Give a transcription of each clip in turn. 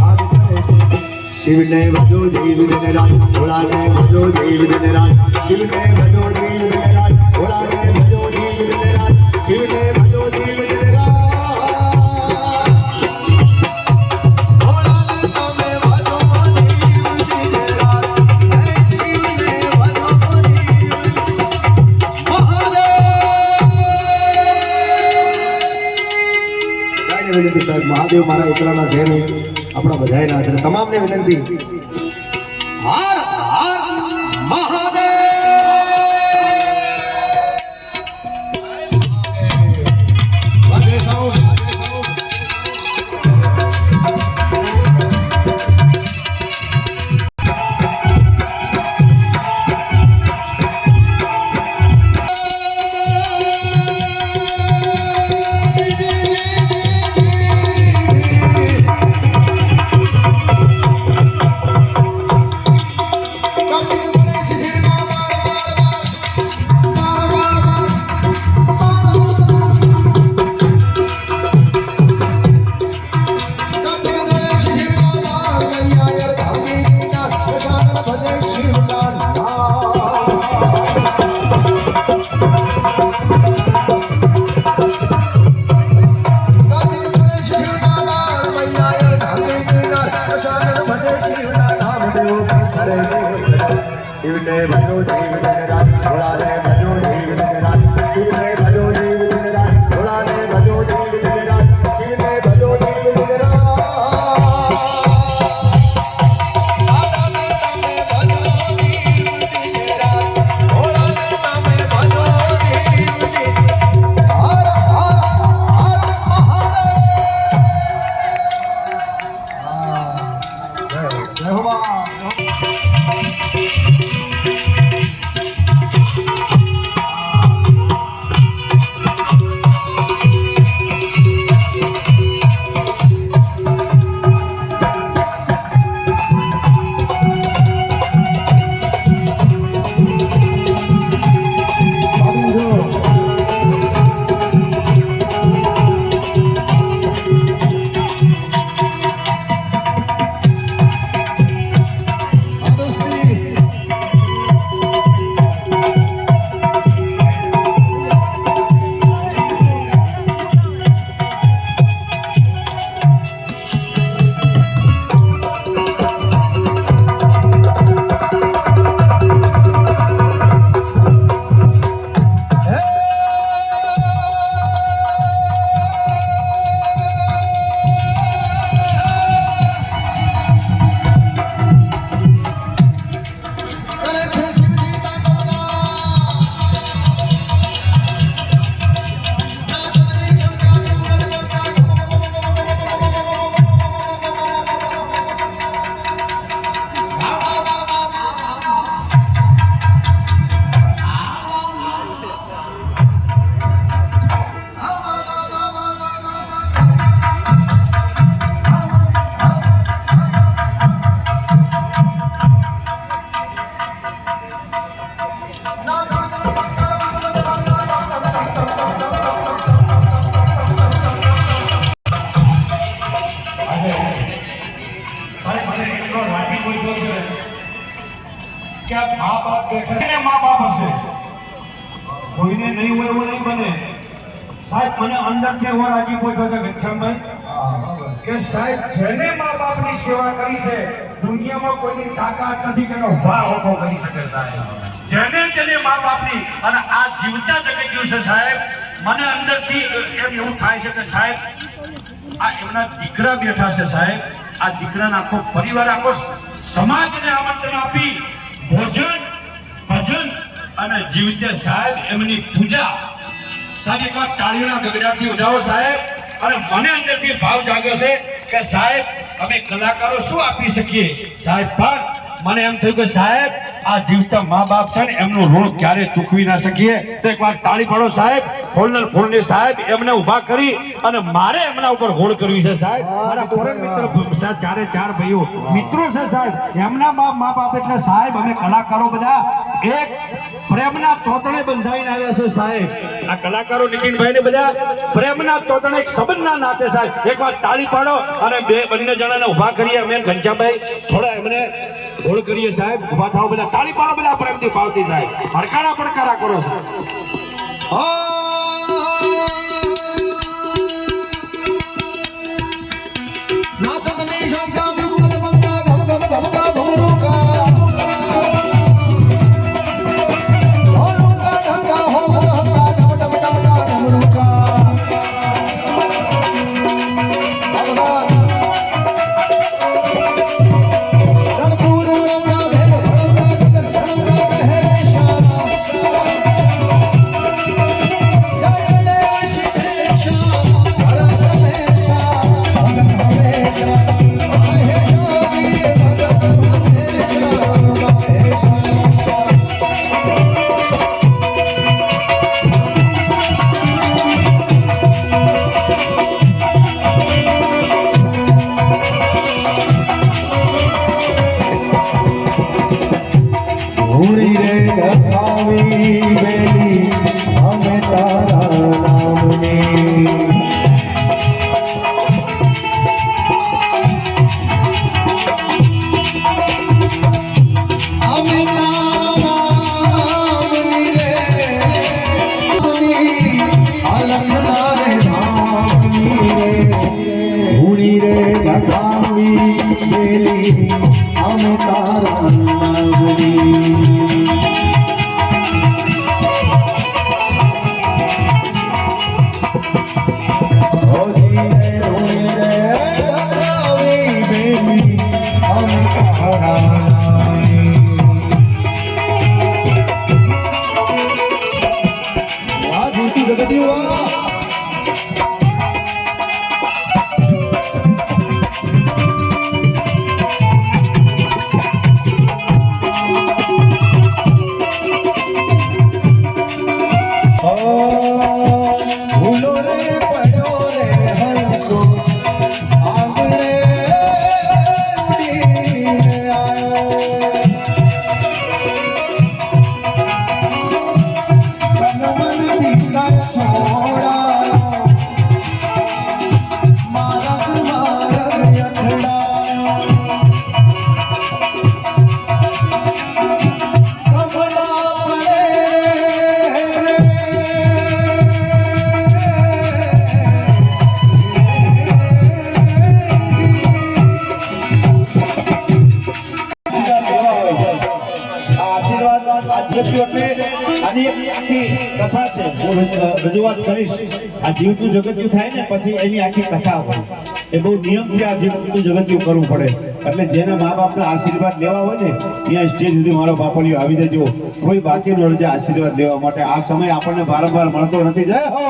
भाग શિવને ભજો જીવ દિન રાત ભોળાને ભજો જીવ દિન રાત શિવને ભજો જીવ દિન રાત ભોળાને ભજો જીવ દિન રાત શિવને ભજો જીવ દિન રાત ભોળાને તમે ભજો જીવ દિન રાત હે શિવને ભજો જીવ મહાદેવ વિનંતી સાહેબ મહાદેવ મારા એકલાના છે નહીં આપણા બધાયના છે તમામને વિનંતી હર હર મહાદેવ શિવને ભજો જીવ દિન રાત ભોળાને ભજો જીવ દિન રાત શિવને ભજો જીવ દિન રાત ભોળાને ભજો જીવ દિન રાત શિવને ભજો જીવ દિન રાત દાદાને તમે ભજો જીવ દિન રાત ભોળાને તમે ભજો જીવ દિન હર હર હર મહાદેવ જય હો કોઈને નહીં હોય એવું નહીં બને સાહેબ મને અંદરથી એવો રાજી પહોંચ્યો છે ઘનશ્યામભાઈ કે સાહેબ જેને મા બાપની સેવા કરી છે દુનિયામાં કોઈની તાકાત નથી કે વાહ ઉભો કરી શકે સાહેબ જેને મા બાપની અને આ જીવતા જગત ગયું છે સાહેબ મને અંદરથી એમ એવું થાય છે કે સાહેબ આ એમના દીકરા બેઠા છે સાહેબ આ દીકરાનો આખો પરિવાર આખો સમાજને આમંત્રણ આપી ભોજન ભજન અને જીવતે સાહેબ એમની પૂજા સાહેબ એકવાર તાળીઓના ગગડાથી ઉઠાવો સાહેબ અને મને અંદરથી ભાવ જાગ્યો છે કે સાહેબ અમે કલાકારો શું આપી શકીએ સાહેબ પણ મને એમ થયું કે સાહેબ આ જીવતા મા બાપ છે ને એમનું ઋણ ક્યારે ચૂકવી ના શકીએ તો એકવાર તાળી પાડો સાહેબ ફોલની સાહેબ એમને ઊભા કરી અને મારે એમના ઉપર હોળ કરવી છે સાહેબ મારા પરમ મિત્ર ચારે ચાર ભાઈઓ મિત્રો છે સાહેબ એમના મા બાપ એટલે સાહેબ અમે કલાકારો બધા એક પ્રેમના તોતણે બંધાઈને આવ્યા છે સાહેબ. આ કલાકારો નીતિનભાઈ ને બધા પ્રેમના તોતણે એક સંબંધના નાતે સાહેબ એકવાર તાળી પાડો અને બંને જણાને ઊભા કરીએ. અમે ઘનશ્યામભાઈ થોડા એમને ગોળ કરીએ સાહેબ. ઊભા થાવ બધા, તાળી પાડો બધા પ્રેમથી પાવતી સાહેબ. હડકારા પડકારા કરો સાહેબ. રજૂઆત કરીશ. આ જીવતું જગત્યું થાય ને પછી એની આખી કથા હોય. એ બહુ નિયમથી આ જીવતું જગત્યું કરવું પડે. એટલે જેને મા બાપના આશીર્વાદ લેવા હોય ને ત્યાં સ્ટેજ સુધી મારો બાપલિયો આવી જજો. કોઈ બાકી ન રહે આશીર્વાદ લેવા માટે. આ સમય આપણને વારંવાર મળતો નથી. જય હો.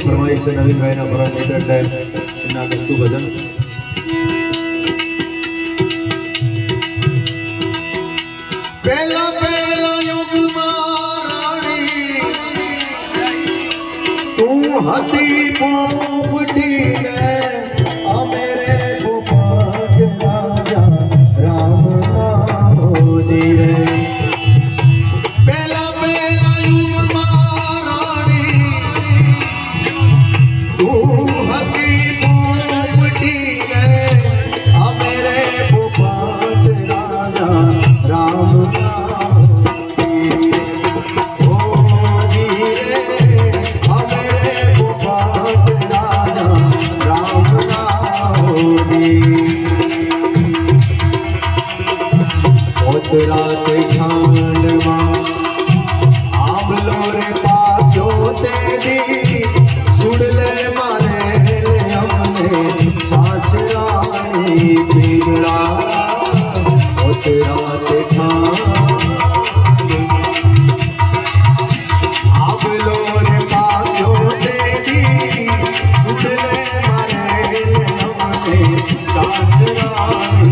ફરમાઈશ નવીનભાઈના પરમ મિત્ર એના ગમતું ભજન. પહેલા પહેલા યુગમાં રાણી તું હતી પોપટી ને અમે રે તેદી સુડલે મારે અમને સાસરાની પીગળા રાતે ખા આવલો રે પાછો તેદી સુડલે મારે અમને સાસરાની